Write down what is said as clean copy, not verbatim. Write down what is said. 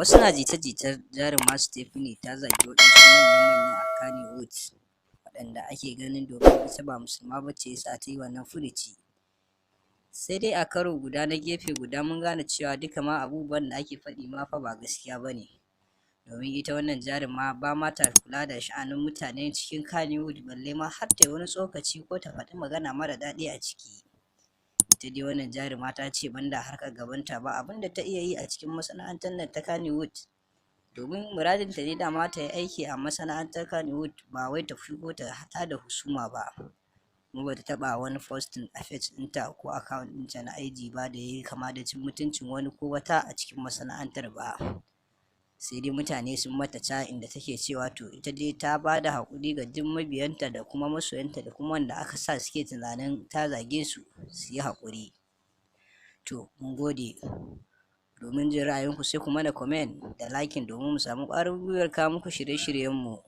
Wasu na jita-jitar jaruma Stephanie ta zagi waɗansu manya-manya a Kannywood waɗanda ake ganin domin ita ba musulma ba ce yasa ta yi wannan furuci. Sai dai a karo guda na gefe guda mun gane cewa duka ma abubuwan da ake faɗi ma fa ba gaskiya ba ne. Domin ita wannan jaruma ba ma ta kula da sha'anin mutane cikin Kannywood balle ma har ta yi wani tsokaci ko ta faɗi magana mara daɗi a ciki. Ita dai wannan jaruma ta ce banda harkar gabanta ba abin da ta iya yi a cikin masana'antar nan ta Kannywood. Domin muradinta ne dama ta yi aiki a masana'antar Kannywood ba wai ta fito ta tada husuma ba. Kuma ba ta taɓa wani posting a page ɗinta ko account ɗinta na IG ba da ya yi kama da cin mutuncin wani ko wata a cikin masana'antar ba. Sai dai mutane sun mata ca inda take cewa to ita dai ta ba da haƙuri ga duk mabiyanta da kuma masoyanta da kuma wanda aka sa suke tunanin ta zage su yi haƙuri. To mun gode. Domin jin ra'ayinku sai ku mana comment da liking domin mu samu ƙwarin gwiwar kawo muku shirye-shiryenmu.